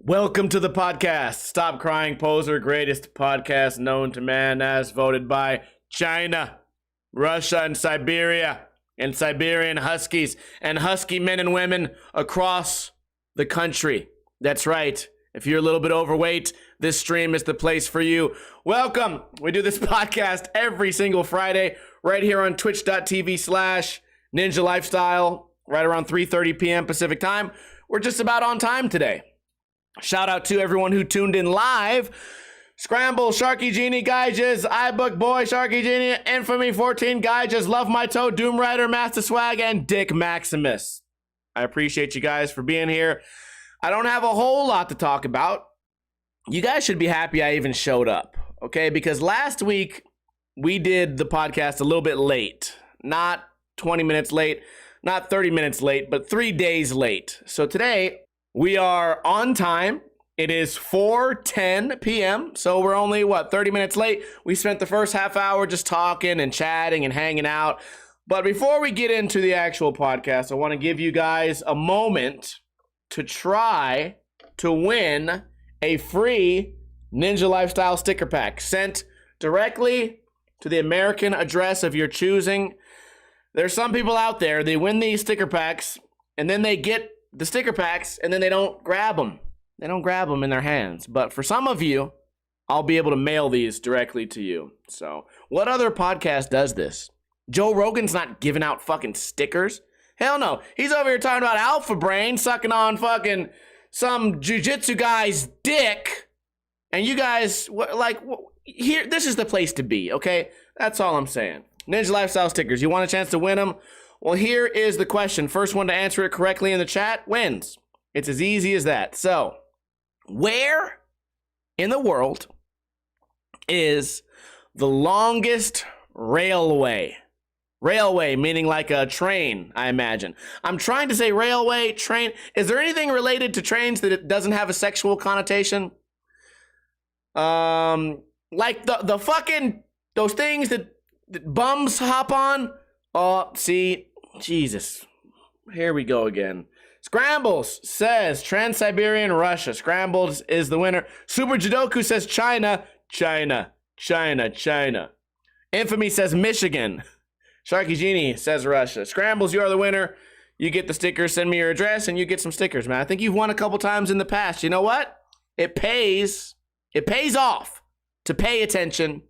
Welcome to the podcast. Stop Crying Poser, greatest podcast known to man as voted by China, Russia, and Siberia, and Siberian Huskies, and Husky men and women across the country. That's right. If you're a little bit overweight, this stream is the place for you. Welcome. We do this podcast every single Friday right here on twitch.tv/Ninja Lifestyle, right around 3:30 p.m. Pacific time. We're just about on time today. Shout out to everyone who tuned in live. Scramble, Sharky Genie, Geiges, iBook Boy, Sharky Genie, Infamy 14, Geiges, Love My Toe, Doom Rider, Master Swag, and Dick Maximus. I appreciate you guys for being here. I don't have a whole lot to talk about. You guys should be happy I even showed up, okay? Because last week we did the podcast a little bit late. Not 20 minutes late, not 30 minutes late, but 3 days late. So today we are on time. It is 4:10 p.m., so we're only, 30 minutes late. We spent the first half hour just talking and chatting and hanging out. But before we get into the actual podcast, I want to give you guys a moment to try to win a free Ninja Lifestyle sticker pack sent directly to the American address of your choosing. There's some people out there, they win these sticker packs, and then they get the sticker packs, and then they don't grab them. They don't grab them in their hands. But for some of you, I'll be able to mail these directly to you. So, what other podcast does this? Joe Rogan's not giving out fucking stickers. Hell no. He's over here talking about Alpha Brain sucking on fucking some jiu-jitsu guy's dick. And you guys, here, this is the place to be, okay? That's all I'm saying. Ninja Lifestyle stickers. You want a chance to win them? Well, here is the question. First one to answer it correctly in the chat wins. It's as easy as that. So, where in the world is the longest railway? Railway, meaning like a train, I imagine. I'm trying to say railway, train. Is there anything related to trains that it doesn't have a sexual connotation? Like the fucking, those things that bums hop on? Oh, see, Jesus. Here we go again. Scrambles says Trans-Siberian Russia. Scrambles is the winner. Super Jidoku says China. China. China. China. Infamy says Michigan. Sharky Genie says Russia. Scrambles, you are the winner. You get the stickers. Send me your address and you get some stickers, man. I think you've won a couple times in the past. You know what? It pays off to pay attention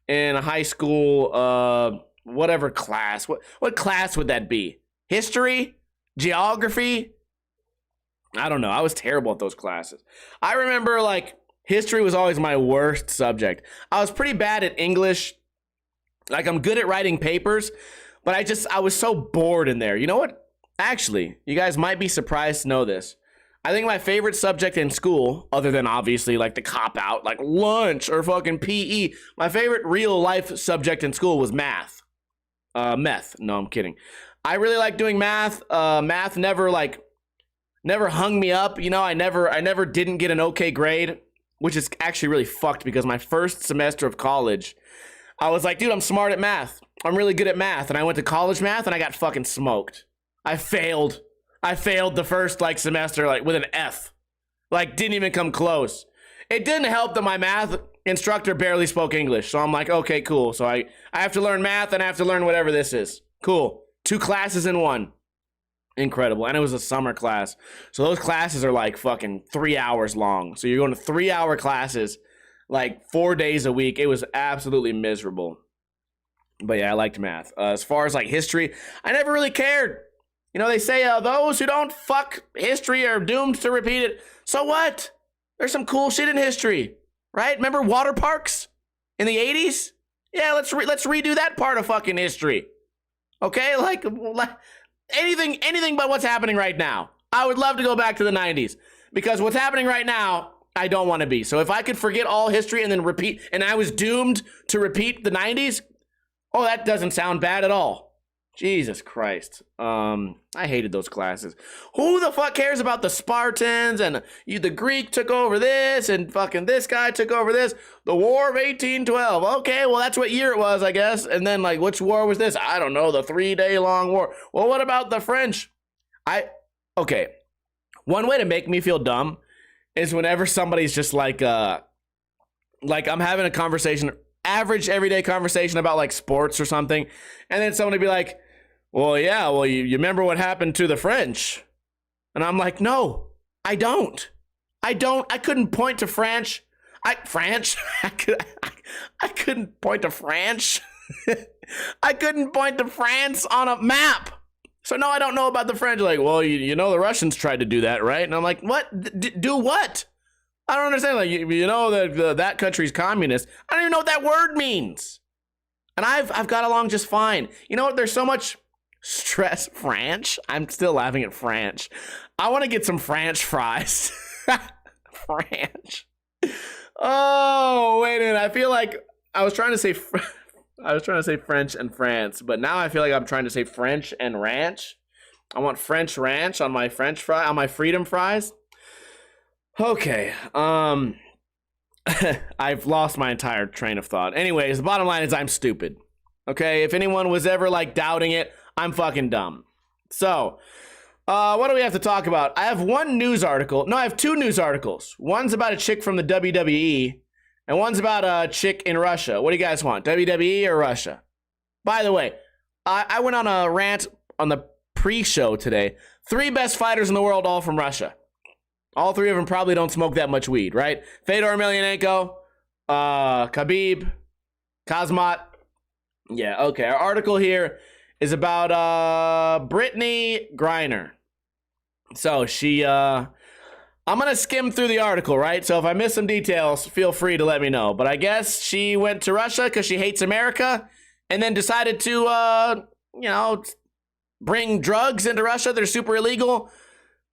in a high school, whatever class. What class would that be? History? Geography? I don't know. I was terrible at those classes. I remember, history was always my worst subject. I was pretty bad at English. I'm good at writing papers, but I was so bored in there. You know what? Actually, you guys might be surprised to know this. I think my favorite subject in school, other than obviously the cop-out, like lunch or fucking PE, my favorite real-life subject in school was math. Meth. No, I'm kidding. I really like doing math. Math never hung me up. You know, I never didn't get an okay grade, which is actually really fucked because my first semester of college, I was like, dude, I'm smart at math. I'm really good at math. And I went to college math and I got fucking smoked. I failed the first semester with an F. Didn't even come close. It didn't help that my math instructor barely spoke English. So I'm like, okay, cool. So I have to learn math and I have to learn whatever this is. Cool. 2 classes in one. Incredible. And it was a summer class. So those classes are fucking 3 hours long. So you're going to 3-hour classes 4 days a week. It was absolutely miserable. But yeah, I liked math. As far as history, I never really cared. You know, they say those who don't fuck history are doomed to repeat it. So what? There's some cool shit in history, right? Remember water parks in the 80s? Yeah, let's redo that part of fucking history. Okay, anything but what's happening right now. I would love to go back to the 90s because what's happening right now, I don't want to be. So if I could forget all history and then repeat, and I was doomed to repeat the 90s, oh, that doesn't sound bad at all. Jesus Christ. I hated those classes. Who the fuck cares about the Spartans and the Greek took over this and fucking this guy took over this? The War of 1812. Okay, well, that's what year it was, I guess. And then, which war was this? I don't know, the 3-day-long war. Well, what about the French? Okay. One way to make me feel dumb is whenever somebody's just like I'm having a conversation, average everyday conversation about like sports or something, and then someone would be like, well, yeah, well, you remember what happened to the French? And I'm like, no, I don't. I couldn't point to France. I couldn't point to France. I couldn't point to France on a map. So no, I don't know about the French. Like, well, you know the Russians tried to do that, right? And I'm like, what? Do what? I don't understand. Like, you know that that country's communist. I don't even know what that word means. And I've got along just fine. You know what? There's so much stress. French? I'm still laughing at French. I want to get some French fries. French. Oh, wait a minute. I feel like I was trying to say French and France, but now I feel like I'm trying to say French and ranch. I want French ranch on my French fry, on my freedom fries. Okay. I've lost my entire train of thought. Anyways, the bottom line is I'm stupid. Okay? If anyone was ever like doubting it, I'm fucking dumb. So, what do we have to talk about? I have one news article. No, I have two news articles. One's about a chick from the WWE, and one's about a chick in Russia. What do you guys want, WWE or Russia? By the way, I went on a rant on the pre-show today. 3 best fighters in the world, all from Russia. All 3 of them probably don't smoke that much weed, right? Fedor Emelianenko, Khabib, Kazmat. Yeah, okay. Our article here is about Brittney Griner. So she, I'm going to skim through the article, right? So if I miss some details, feel free to let me know. But I guess she went to Russia because she hates America and then decided to, bring drugs into Russia. They're super illegal.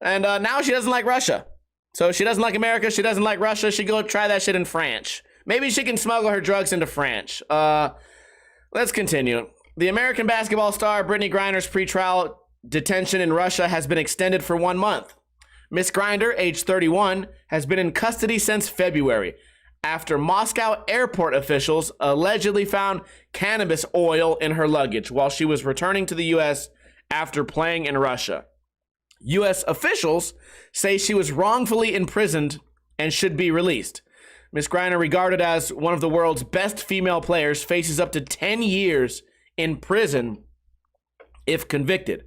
And now she doesn't like Russia. So she doesn't like America. She doesn't like Russia. She go try that shit in France. Maybe she can smuggle her drugs into France. Let's continue. The American basketball star Brittney Griner's pretrial detention in Russia has been extended for 1 month. Miss Griner, age 31, has been in custody since February after Moscow airport officials allegedly found cannabis oil in her luggage while she was returning to the U.S. after playing in Russia. U.S. officials say she was wrongfully imprisoned and should be released. Miss Griner, regarded as one of the world's best female players, faces up to 10 years in prison if convicted.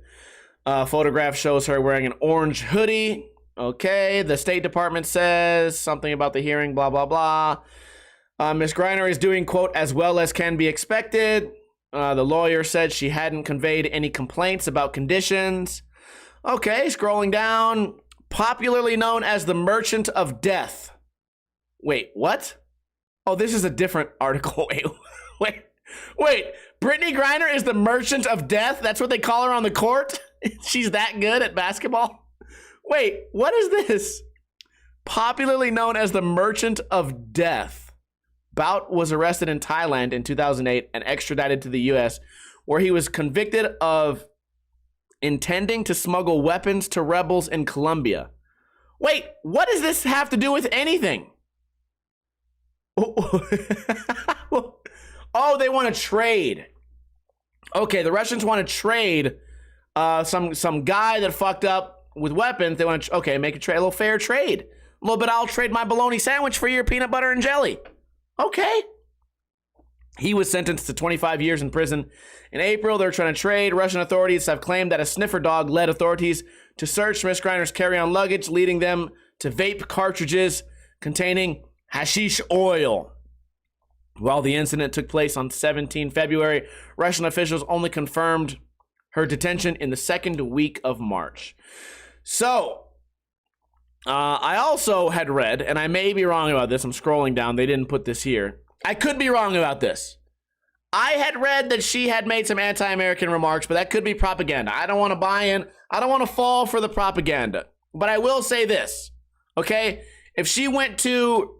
A photograph shows her wearing an orange hoodie. Okay, the State Department says something about the hearing, blah, blah, blah. Miss Griner is doing, quote, as well as can be expected. The lawyer said she hadn't conveyed any complaints about conditions. Okay, scrolling down. Popularly known as the Merchant of Death. Wait, what? Oh, this is a different article. Wait. Brittney Griner is the Merchant of Death? That's what they call her on the court? She's that good at basketball? Wait, what is this? Popularly known as the Merchant of Death. Bout was arrested in Thailand in 2008 and extradited to the U.S., where he was convicted of intending to smuggle weapons to rebels in Colombia. Wait, what does this have to do with anything? Oh, they want to trade. Okay, the Russians want to trade some guy that fucked up with weapons. They want to, make a little fair trade. A little bit, I'll trade my bologna sandwich for your peanut butter and jelly. Okay. He was sentenced to 25 years in prison. In April, they're trying to trade. Russian authorities have claimed that a sniffer dog led authorities to search Miss Griner's carry-on luggage, leading them to vape cartridges containing hashish oil. While the incident took place on 17 February, Russian officials only confirmed her detention in the second week of March. So, I also had read, and I may be wrong about this, I'm scrolling down, they didn't put this here. I could be wrong about this. I had read that she had made some anti-American remarks, but that could be propaganda. I don't want to buy in. I don't want to fall for the propaganda. But I will say this, okay? If she went to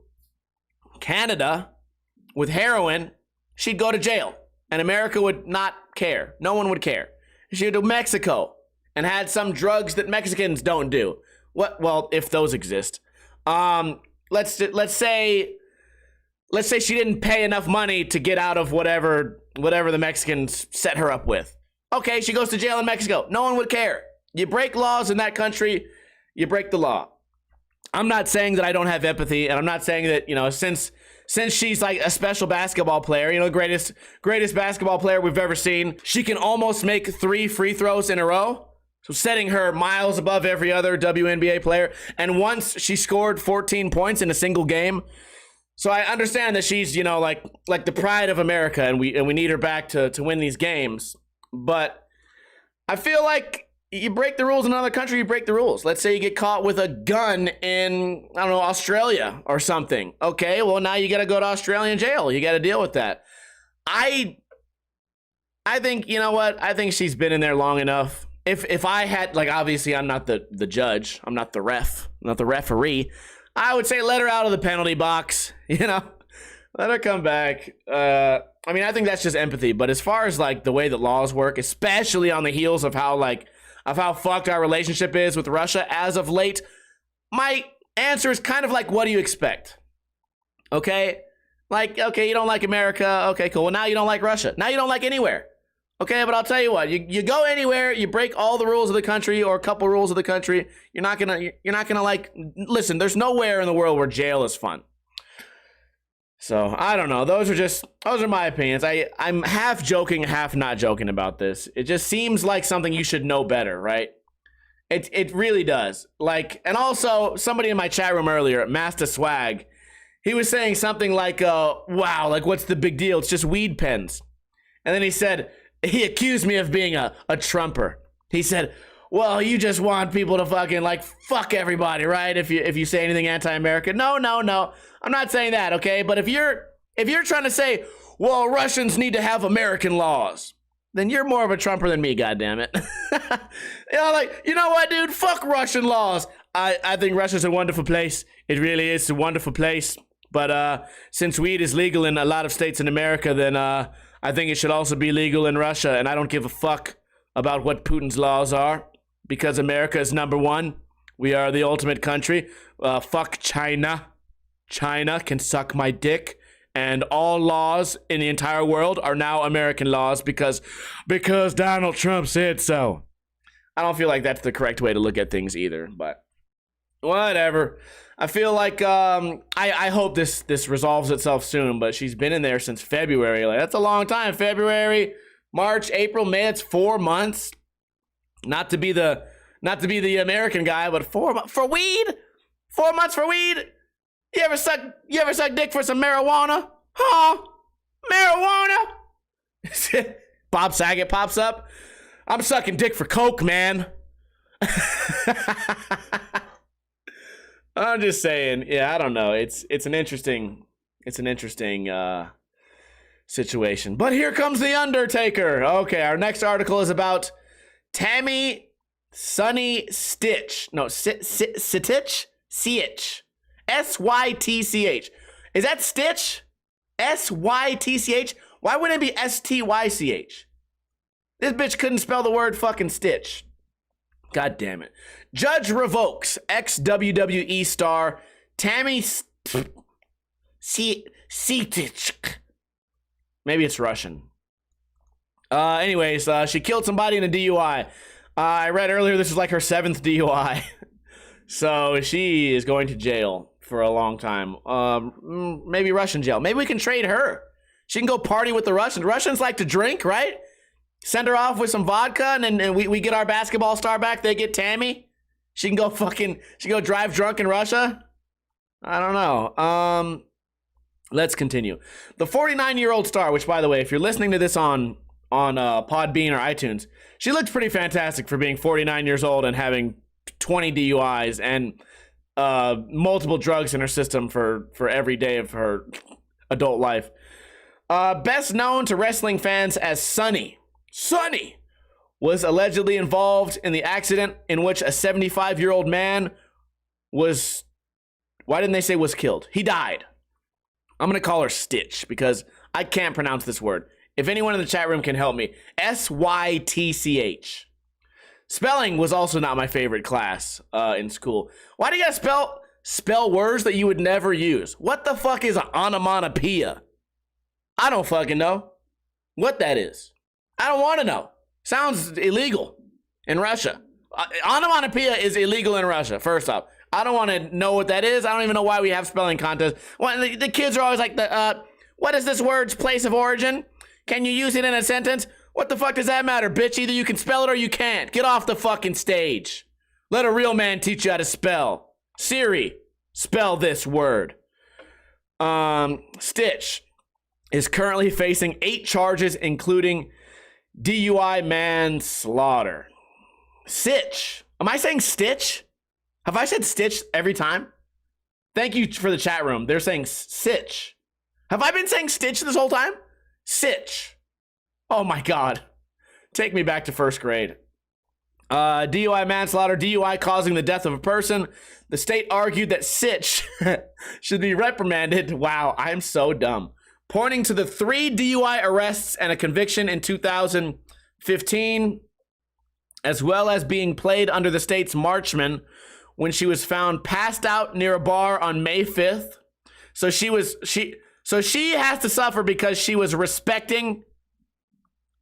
Canada with heroin, she'd go to jail. And America would not care. No one would care. She'd go to Mexico and had some drugs that Mexicans don't do. What? Well, if those exist. Let's say she didn't pay enough money to get out of whatever the Mexicans set her up with. Okay, she goes to jail in Mexico. No one would care. You break laws in that country, you break the law. I'm not saying that I don't have empathy, and I'm not saying that, you know, since she's like a special basketball player, you know, greatest basketball player we've ever seen, she can almost make 3 free throws in a row. So setting her miles above every other WNBA player. And once she scored 14 points in a single game. So I understand that she's, you know, like the pride of America, and we need her back to win these games. But I feel like you break the rules in another country, you break the rules. Let's say you get caught with a gun in, I don't know, Australia or something. Okay, well, now you got to go to Australian jail. You got to deal with that. I think, you know what? I think she's been in there long enough. If I had, like, obviously I'm not the judge. I'm not the ref. I'm not the referee. I would say let her out of the penalty box, you know? Let her come back. I mean, I think that's just empathy. But as far as, like, the way that laws work, especially on the heels of how fucked our relationship is with Russia as of late, my answer is kind of like, what do you expect? Okay? Like, okay, you don't like America. Okay, cool. Well, now you don't like Russia. Now you don't like anywhere. Okay, but I'll tell you what, you go anywhere, you break all the rules of the country or a couple rules of the country, you're not gonna like, listen, there's nowhere in the world where jail is fun. So, I don't know, those are my opinions. I'm half joking, half not joking about this. It just seems like something you should know better, right? It really does. Like, and also, somebody in my chat room earlier, Master Swag, he was saying something like, wow, like, what's the big deal? It's just weed pens. And then he accused me of being a Trumper. He said, well, you just want people to fucking, like, fuck everybody, right? If you say anything anti-American. No. I'm not saying that, okay? But if you're trying to say, well, Russians need to have American laws, then you're more of a Trumper than me, goddammit. You know, like, you know what, dude? Fuck Russian laws. I think Russia's a wonderful place. It really is a wonderful place. But since weed is legal in a lot of states in America, then I think it should also be legal in Russia, and I don't give a fuck about what Putin's laws are, because America is number one. We are the ultimate country. Fuck China. China can suck my dick, and all laws in the entire world are now American laws because Donald Trump said so. I don't feel like that's the correct way to look at things either, but whatever. I feel like I hope this resolves itself soon, but she's been in there since February. Like, that's a long time. February, March, April, May. It's 4 months. Not to be the American guy, but for weed. 4 months for weed. You ever suck dick for some marijuana? Huh? Marijuana? Bob Saget pops up. I'm sucking dick for coke, man. I'm just saying, yeah, I don't know. It's an interesting situation. But here comes the Undertaker. Okay, our next article is about Tammy Sunny Stitch. No, Sitch? Sietch. Sytch. Is that Stitch? Sytch? Why wouldn't it be Stych? This bitch couldn't spell the word fucking Stitch. God damn it. Judge revokes ex-WWE star Tammy Sitch. Maybe it's Russian. Anyways, she killed somebody in a DUI. I read earlier this is like her 7th DUI. So she is going to jail for a long time. Maybe Russian jail. Maybe we can trade her. She can go party with the Russians. Russians like to drink, right? Send her off with some vodka, and then we get our basketball star back. They get Tammy. She can go drive drunk in Russia. I don't know. Let's continue. The 49-year-old star, which, by the way, if you're listening to this on Podbean or iTunes, she looks pretty fantastic for being 49 years old and having 20 DUIs and multiple drugs in her system for every day of her adult life. Best known to wrestling fans as Sunny was allegedly involved in the accident in which a 75-year-old man was, why didn't they say was killed? He died. I'm going to call her Stitch because I can't pronounce this word. If anyone in the chat room can help me. Sytch. Spelling was also not my favorite class in school. Why do you gotta spell words that you would never use? What the fuck is an onomatopoeia? I don't fucking know what that is. I don't want to know. Sounds illegal in Russia. Onomatopoeia is illegal in Russia, first off. I don't want to know what that is. I don't even know why we have spelling contests. Well, the kids are always like, what is this word's place of origin? Can you use it in a sentence? What the fuck does that matter, bitch? Either you can spell it or you can't. Get off the fucking stage. Let a real man teach you how to spell. Siri, spell this word. Stitch is currently facing 8 charges, including DUI manslaughter. Sitch. Am I saying Stitch? Have I said Stitch every time? Thank you for the chat room. They're saying Sitch. Have I been saying Stitch this whole time? Sitch. Oh my God. Take me back to first grade. DUI manslaughter, DUI causing the death of a person. The state argued that Sitch should be reprimanded. Wow, I am so dumb. Pointing to the 3 DUI arrests and a conviction in 2015, as well as being played under the state's marchman when she was found passed out near a bar on May 5th. So she has to suffer because she was respecting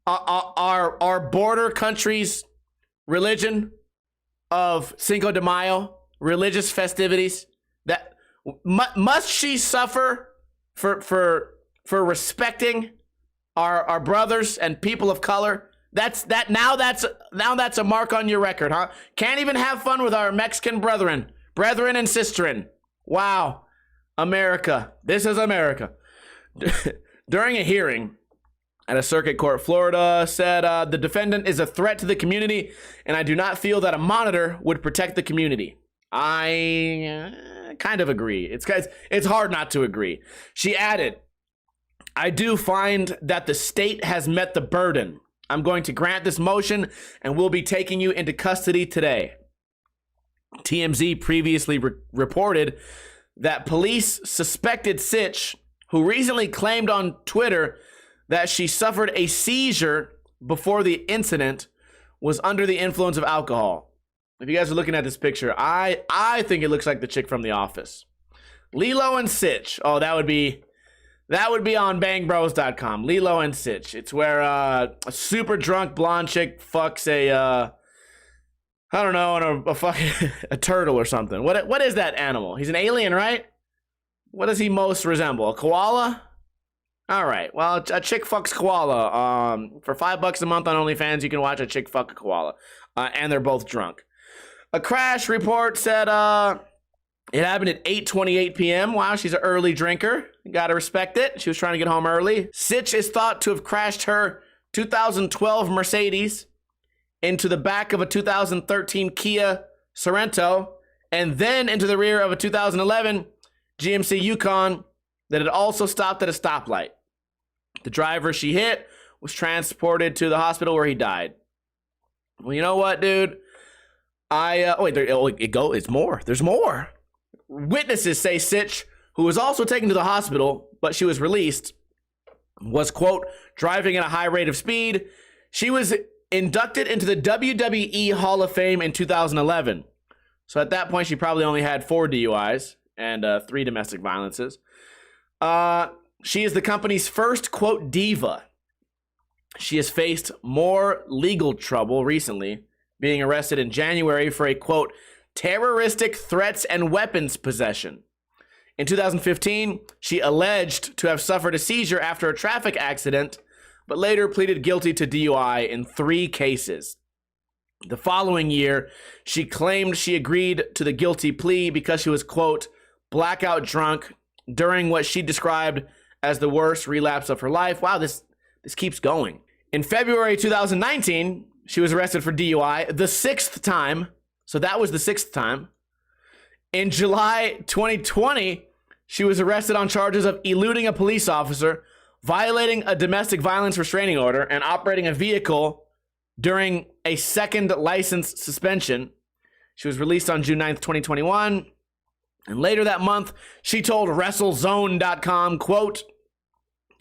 our border country's religion of Cinco de Mayo, religious festivities. That must she suffer for respecting our brothers and people of color? Now that's a mark on your record, huh? Can't even have fun with our Mexican brethren and sisterin. Wow, America, this is America. During a hearing at a circuit court, Florida said the defendant is a threat to the community, and I do not feel that a monitor would protect the community. I kind of agree. It's hard not to agree. She added, I do find that the state has met the burden. I'm going to grant this motion and we'll be taking you into custody today. TMZ previously reported that police suspected Sitch, who recently claimed on Twitter that she suffered a seizure before the incident, was under the influence of alcohol. If you guys are looking at this picture, I think it looks like the chick from The Office. Lilo and Sitch. Oh, that would be on bangbros.com. Lilo and Sitch. It's where a super drunk blonde chick fucks a turtle or something. What is that animal? He's an alien, right? What does he most resemble? A koala? All right. Well, a chick fucks koala. For $5 a month on OnlyFans, you can watch a chick fuck a koala, and they're both drunk. A crash report said it happened at 8:28 p.m. Wow, she's an early drinker. You gotta respect it. She was trying to get home early. Sitch is thought to have crashed her 2012 Mercedes into the back of a 2013 Kia Sorento, and then into the rear of a 2011 GMC Yukon that had also stopped at a stoplight. The driver she hit was transported to the hospital where he died. Well, you know what, dude? It's more. There's more. Witnesses say Sitch, who was also taken to the hospital, but she was released, was, quote, driving at a high rate of speed. She was inducted into the WWE Hall of Fame in 2011. So at that point, she probably only had 4 DUIs and 3 domestic violences. She is the company's first, quote, diva. She has faced more legal trouble recently, being arrested in January for a, quote, terroristic threats and weapons possession. In 2015, she alleged to have suffered a seizure after a traffic accident, but later pleaded guilty to DUI in 3 cases. The following year, she claimed she agreed to the guilty plea because she was, quote, blackout drunk during what she described as the worst relapse of her life. Wow, this keeps going. In February 2019, she was arrested for DUI the 6th time. So that was the 6th time. In July 2020, she was arrested on charges of eluding a police officer, violating a domestic violence restraining order, and operating a vehicle during a second license suspension. She was released on June 9th, 2021. And later that month, she told WrestleZone.com, quote,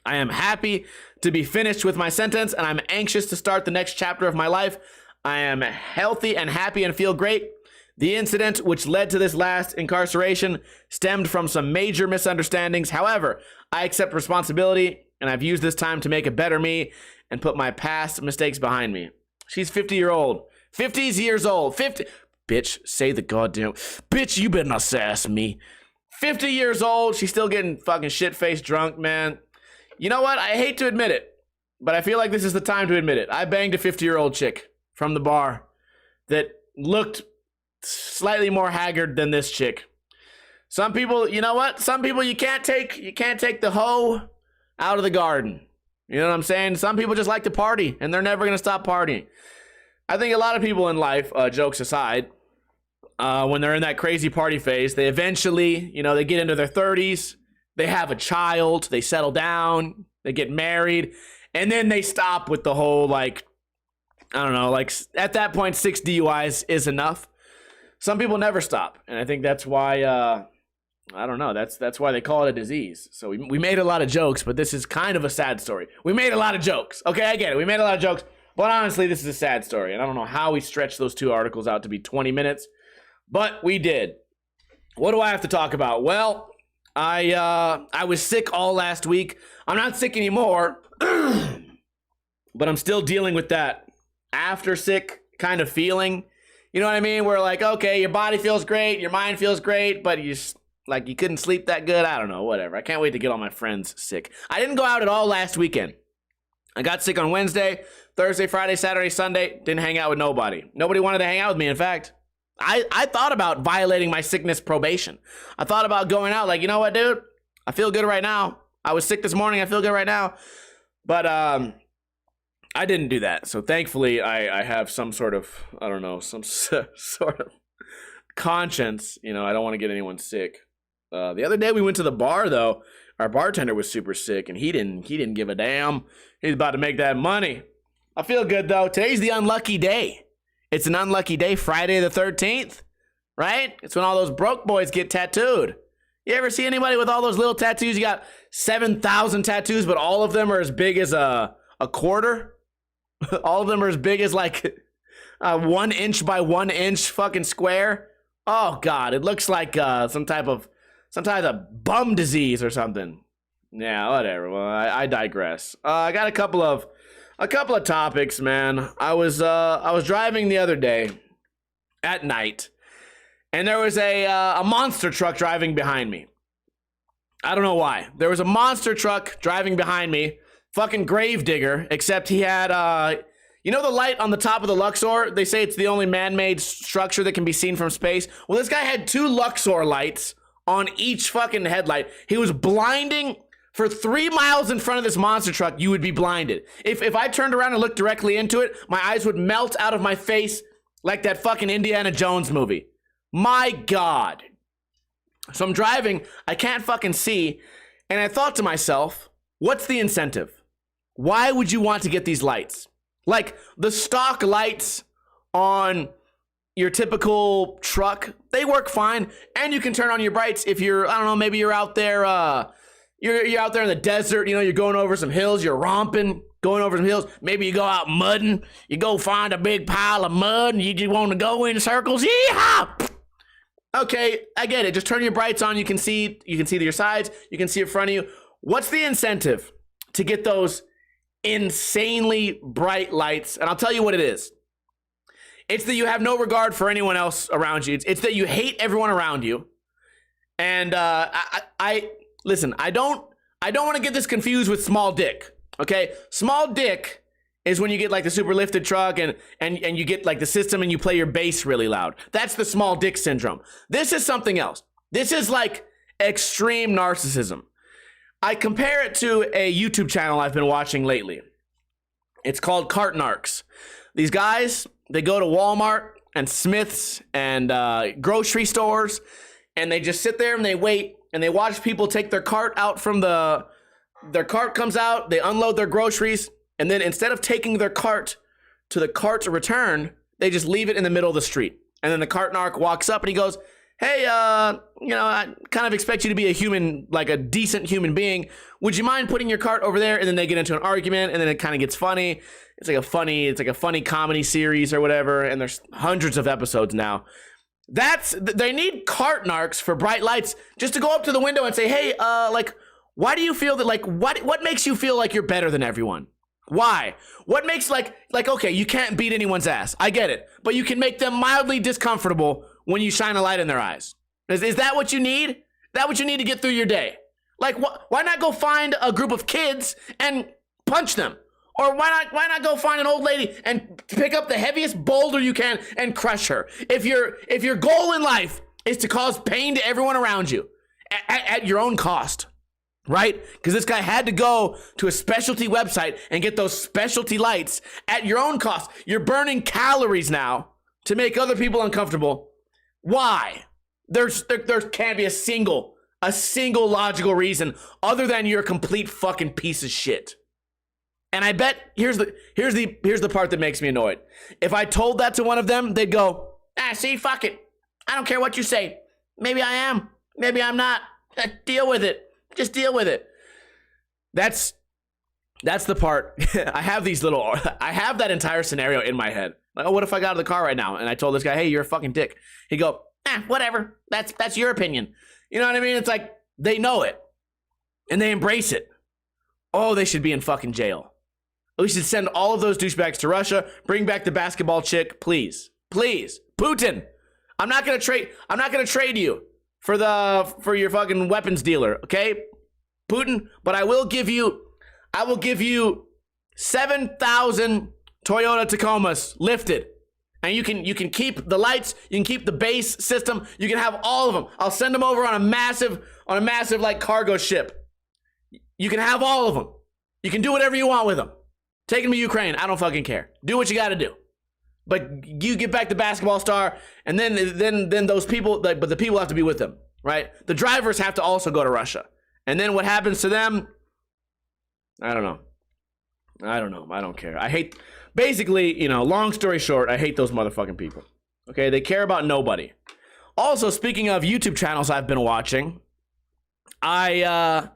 I am happy to be finished with my sentence, and I'm anxious to start the next chapter of my life. I am healthy and happy and feel great. The incident which led to this last incarceration stemmed from some major misunderstandings. However, I accept responsibility, and I've used this time to make a better me and put my past mistakes behind me. She's 50 years old. 50 years old. 50. bitch. Say the goddamn... Bitch, you better not sass me. 50 years old. She's still getting fucking shit-faced drunk, man. You know what? I hate to admit it, but I feel like this is the time to admit it. I banged a 50-year-old chick from the bar that looked slightly more haggard than this chick. Some people, you know what? Some people you can't take the hoe out of the garden. You know what I'm saying? Some people just like to party, and they're never going to stop partying. I think a lot of people in life, jokes aside, when they're in that crazy party phase, they eventually, you know, they get into their 30s, they have a child, they settle down, they get married, and then they stop with the whole, like, I don't know, like, at that point, 6 DUIs is enough. Some people never stop, and I think that's why, I don't know, that's why they call it a disease. So we made a lot of jokes, but this is kind of a sad story. We made a lot of jokes. Okay, I get it. We made a lot of jokes, but honestly, this is a sad story, and I don't know how we stretched those 2 articles out to be 20 minutes, but we did. What do I have to talk about? Well, I was sick all last week. I'm not sick anymore, but I'm still dealing with that after sick kind of feeling. You know what I mean? Where like, okay, your body feels great, your mind feels great, but you couldn't sleep that good. I don't know, whatever. I can't wait to get all my friends sick. I didn't go out at all last weekend. I got sick on Wednesday, Thursday, Friday, Saturday, Sunday. Didn't hang out with nobody. Nobody wanted to hang out with me, in fact. I thought about violating my sickness probation. I thought about going out like, you know what, dude? I feel good right now. I was sick this morning. I feel good right now. But I didn't do that. So thankfully, I have some sort of, I don't know, some sort of conscience. You know, I don't want to get anyone sick. The other day we went to the bar, though. Our bartender was super sick, and he didn't give a damn. He's about to make that money. I feel good, though. Today's the unlucky day. It's an unlucky day, Friday the 13th, right? It's when all those broke boys get tattooed. You ever see anybody with all those little tattoos? You got 7,000 tattoos, but all of them are as big as a quarter. All of them are as big as like a 1 inch by 1 inch fucking square. Oh God, it looks like some type of bum disease or something. Yeah, whatever. Well, I digress. I got a couple of topics, man. I was driving the other day at night, and there was a monster truck driving behind me. I don't know why. There was a monster truck driving behind me, fucking gravedigger, except he had, you know the light on the top of the Luxor? They say it's the only man-made structure that can be seen from space. Well, this guy had 2 Luxor lights on each fucking headlight. He was blinding. For 3 miles in front of this monster truck, you would be blinded. If I turned around and looked directly into it, my eyes would melt out of my face like that fucking Indiana Jones movie. My God. So I'm driving, I can't fucking see, and I thought to myself, what's the incentive? Why would you want to get these lights? Like, the stock lights on your typical truck, they work fine, and you can turn on your brights if you're, I don't know, maybe you're out there, You're out there in the desert, you know, you're going over some hills, you're romping, going over some hills. Maybe you go out mudding, you go find a big pile of mud and you just want to go in circles. Yeehaw! Okay, I get it. Just turn your brights on. You can see your sides, you can see in front of you. What's the incentive to get those insanely bright lights? And I'll tell you what it is. It's that you have no regard for anyone else around you. It's that you hate everyone around you. And listen, I don't want to get this confused with small dick, okay? Small dick is when you get like the super lifted truck and you get like the system and you play your bass really loud. That's the small dick syndrome. This is something else. This is like extreme narcissism. I compare it to a YouTube channel I've been watching lately. It's called Cart Narcs. These guys, they go to Walmart and Smith's and grocery stores, and they just sit there and they wait. And they watch people take their cart out from their cart comes out, they unload their groceries, and then instead of taking their cart to the cart return, they just leave it in the middle of the street. And then the cart narc walks up and he goes, hey, you know, I kind of expect you to be a human, like a decent human being. Would you mind putting your cart over there? And then they get into an argument, and then it kind of gets funny. It's like a funny comedy series or whatever, and there's hundreds of episodes now. They need cart narcs for bright lights just to go up to the window and say, hey, like, why do you feel that, like, what makes you feel like you're better than everyone? Why? What makes like okay, you can't beat anyone's ass. I get it. But you can make them mildly discomfortable when you shine a light in their eyes. Is that what you need? Is that what you need to get through your day? Like, why not go find a group of kids and punch them? Or why not go find an old lady and pick up the heaviest boulder you can and crush her? If your goal in life is to cause pain to everyone around you at your own cost, right? Because this guy had to go to a specialty website and get those specialty lights at your own cost. You're burning calories now to make other people uncomfortable. Why? There can't be a single logical reason other than you're a complete fucking piece of shit. And I bet here's the part that makes me annoyed. If I told that to one of them, they'd go, see, fuck it. I don't care what you say. Maybe I am. Maybe I'm not. Deal with it. Just deal with it. That's the part. I have that entire scenario in my head. Like, oh, what if I got out of the car right now and I told this guy, hey, you're a fucking dick. He'd go, whatever. That's your opinion. You know what I mean? It's like they know it and they embrace it. Oh, they should be in fucking jail. We should send all of those douchebags to Russia. Bring back the basketball chick, please. Please. Putin. I'm not gonna trade you for your fucking weapons dealer, okay? Putin, but I will give you 7,000 Toyota Tacomas lifted. And you can keep the lights, you can keep the base system, you can have all of them. I'll send them over on a massive like cargo ship. You can have all of them. You can do whatever you want with them. Take them to Ukraine. I don't fucking care. Do what you got to do. But you get back the basketball star, and then those people, but the people have to be with them, right? The drivers have to also go to Russia. And then what happens to them? I don't know. I don't care. I hate, basically, long story short, I hate those motherfucking people. Okay, they care about nobody. Also, speaking of YouTube channels I've been watching, I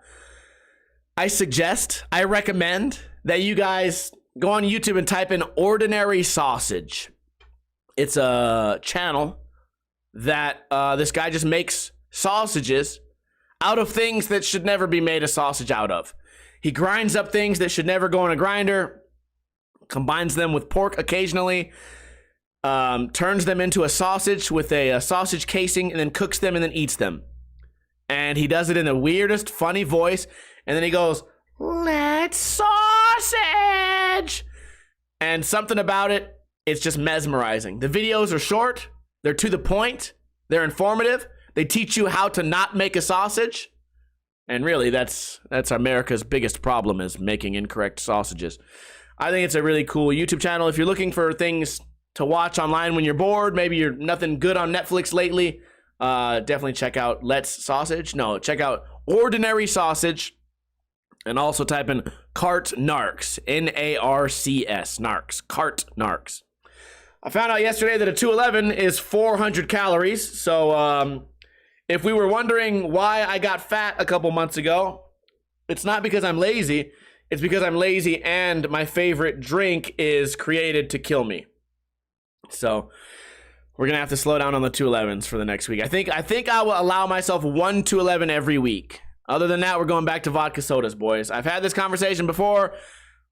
recommend that you guys go on YouTube and type in Ordinary Sausage. It's a channel that this guy just makes sausages out of things that should never be made a sausage out of. He grinds up things that should never go in a grinder, combines them with pork occasionally, turns them into a sausage with a sausage casing, and then cooks them and then eats them. And he does it in the weirdest, funny voice. And then he goes, "Let's sausage." And something about it, it's just mesmerizing. The videos are short. They're to the point. They're informative. They teach you how to not make a sausage. And really, that's America's biggest problem, is making incorrect sausages. I think it's a really cool YouTube channel. If you're looking for things to watch online when you're bored, maybe you're nothing good on Netflix lately, definitely check out check out Ordinary Sausage. And also type in Cart Narcs, Narcs, Narcs, Cart Narcs. I found out yesterday that a 211 is 400 calories. So if we were wondering why I got fat a couple months ago, it's not because I'm lazy. It's because I'm lazy and my favorite drink is created to kill me. So we're going to have to slow down on the 211s for the next week. I think I will allow myself one 211 every week. Other than that, we're going back to vodka sodas, boys. I've had this conversation before,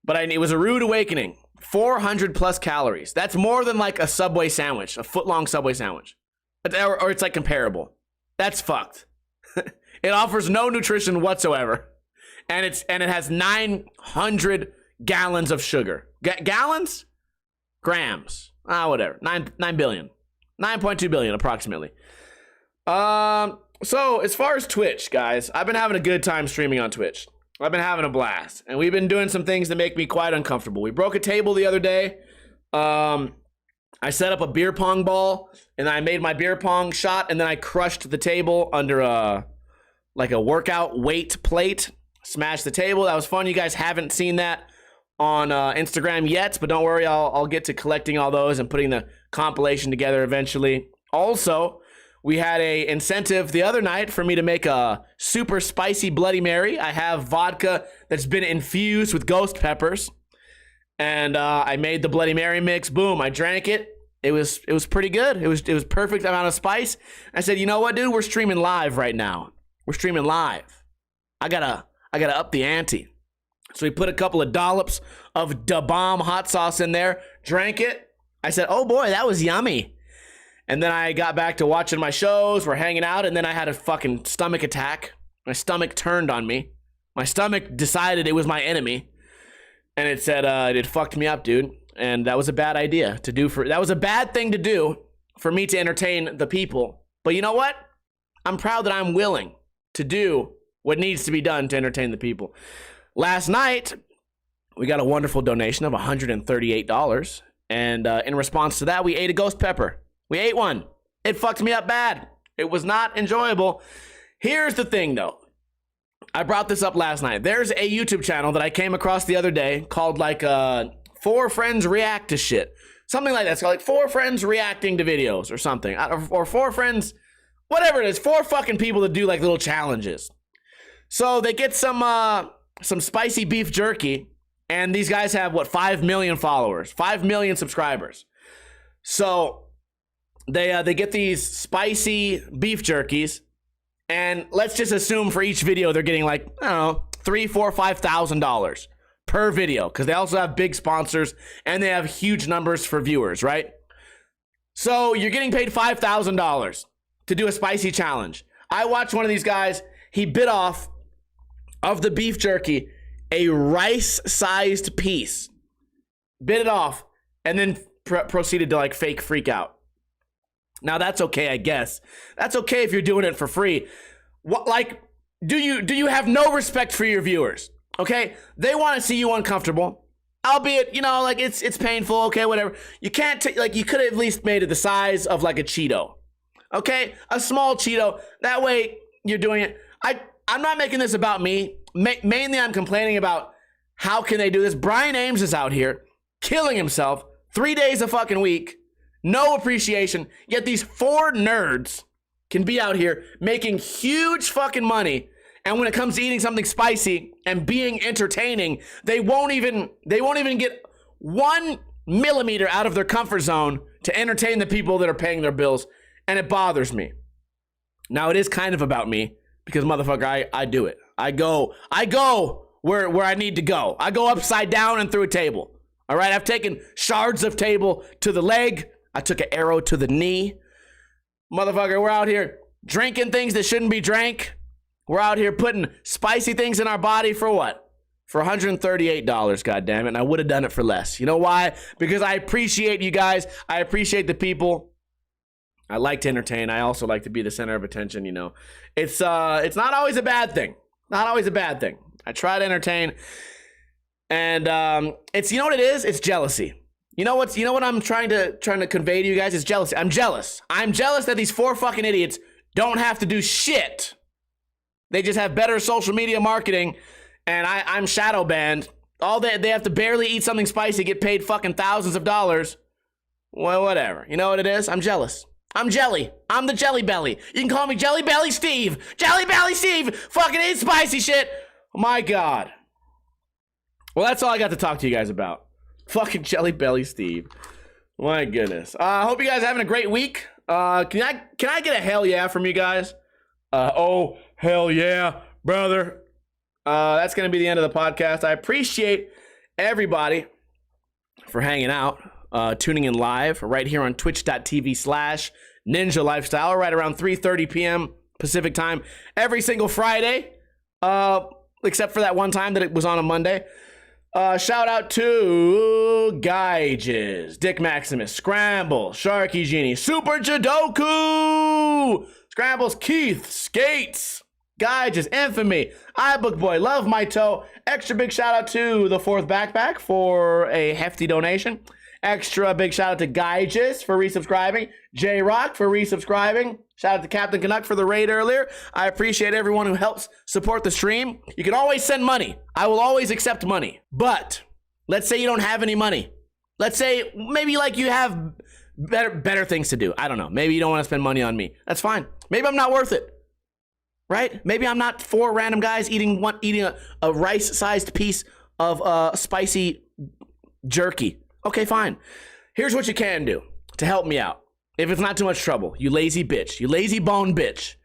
but it was a rude awakening. 400 plus calories. That's more than like a Subway sandwich, a foot-long Subway sandwich. Or it's like comparable. That's fucked. It offers no nutrition whatsoever. And it has 900 gallons of sugar. Gallons? Grams. Whatever. 9 billion. 9.2 billion approximately. So, as far as Twitch, guys, I've been having a good time streaming on Twitch. I've been having a blast. And we've been doing some things that make me quite uncomfortable. We broke a table the other day. I set up a beer pong ball, and I made my beer pong shot, and then I crushed the table under a workout weight plate. Smashed the table. That was fun. You guys haven't seen that on Instagram yet, but don't worry. I'll get to collecting all those and putting the compilation together eventually. Also, we had a incentive the other night for me to make a super spicy Bloody Mary. I have vodka that's been infused with ghost peppers. And I made the Bloody Mary mix. Boom, I drank it. It was pretty good. It was perfect amount of spice. I said, you know what, dude? We're streaming live right now. We're streaming live. I gotta up the ante. So we put a couple of dollops of Da Bomb hot sauce in there, drank it. I said, oh boy, that was yummy. And then I got back to watching my shows. We're hanging out. And then I had a fucking stomach attack. My stomach turned on me. My stomach decided it was my enemy. And it said, it fucked me up, dude. And that was a bad idea to do that was a bad thing to do for me to entertain the people. But you know what? I'm proud that I'm willing to do what needs to be done to entertain the people. Last night, we got a wonderful donation of $138. And in response to that, we ate a ghost pepper. We ate one. It fucked me up bad. It was not enjoyable. Here's the thing, though. I brought this up last night. There's a YouTube channel that I came across the other day called like 4 Friends React to Shit. Something like that. It's called like 4 Friends Reacting to Videos or something. Or 4 Friends, whatever it is. 4 fucking people that do like little challenges. So they get some spicy beef jerky. And these guys have, 5 million followers. 5 million subscribers. So they get these spicy beef jerkies. And let's just assume for each video they're getting like, I don't know, $3,000, $4,000, $5,000 per video. Because they also have big sponsors and they have huge numbers for viewers, right? So you're getting paid $5,000 to do a spicy challenge. I watched one of these guys. He bit off of the beef jerky a rice-sized piece. Bit it off and then proceeded to like fake freak out. Now that's okay, I guess. That's okay if you're doing it for free. What, like, do you have no respect for your viewers? Okay, they want to see you uncomfortable, albeit, you know, like it's painful. Okay, whatever. You can't like you could have at least made it the size of like a Cheeto. Okay, a small Cheeto. That way you're doing it. I'm not making this about me. Mainly, I'm complaining about how can they do this. Brian Ames is out here killing himself 3 days a fucking week. No appreciation. Yet these 4 nerds can be out here making huge fucking money. And when it comes to eating something spicy and being entertaining, they won't even get 1 millimeter out of their comfort zone to entertain the people that are paying their bills. And it bothers me. Now it is kind of about me because motherfucker, I do it. I go where I need to go. I go upside down and through a table. All right. I've taken shards of table to the leg. I took an arrow to the knee. Motherfucker, we're out here drinking things that shouldn't be drank. We're out here putting spicy things in our body for what? For $138, goddammit. And I would have done it for less. You know why? Because I appreciate you guys. I appreciate the people. I like to entertain. I also like to be the center of attention, you know. It's not always a bad thing. Not always a bad thing. I try to entertain. And it's, you know what it is? It's jealousy. You know what I'm trying to convey to you guys is jealousy. I'm jealous. I'm jealous that these 4 fucking idiots don't have to do shit. They just have better social media marketing, and I'm shadow banned. All they have to barely eat something spicy, get paid fucking thousands of dollars. Well, whatever. You know what it is? I'm jealous. I'm jelly. I'm the Jelly Belly. You can call me Jelly Belly Steve. Jelly Belly Steve. Fucking eat spicy shit. Oh my God. Well, that's all I got to talk to you guys about. Fucking Jelly Belly Steve. My goodness. I hope you guys are having a great week. Can I get a hell yeah from you guys? Oh, hell yeah, brother. That's going to be the end of the podcast. I appreciate everybody for hanging out, tuning in live right here on twitch.tv/Ninja Lifestyle right around 3:30 p.m. Pacific time every single Friday, except for that one time that it was on a Monday. Shout out to Geiges, Dick Maximus, Scramble, Sharky Genie, Super Jadoku, Scrambles, Keith, Skates, Geiges, Infamy, iBook Boy, Love My Toe. Extra big shout out to the 4th Backpack for a hefty donation. Extra big shout out to Geiges for resubscribing, J-Rock for resubscribing. Shout out to Captain Canuck for the raid earlier. I appreciate everyone who helps support the stream. You can always send money. I will always accept money. But let's say you don't have any money. Let's say maybe like you have better things to do. I don't know. Maybe you don't want to spend money on me. That's fine. Maybe I'm not worth it. Right? Maybe I'm not 4 random guys eating a rice-sized piece of spicy jerky. Okay, fine. Here's what you can do to help me out. If it's not too much trouble, you lazy bitch, you lazy bone bitch,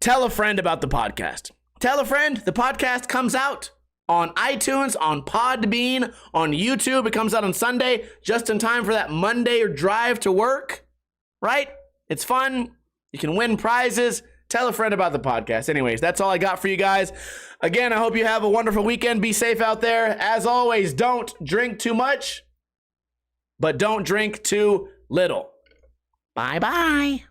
tell a friend about the podcast. Tell a friend the podcast comes out on iTunes, on Podbean, on YouTube. It comes out on Sunday, just in time for that Monday or drive to work, right? It's fun. You can win prizes. Tell a friend about the podcast. Anyways, that's all I got for you guys. Again, I hope you have a wonderful weekend. Be safe out there. As always, don't drink too much, but don't drink too little. Bye-bye.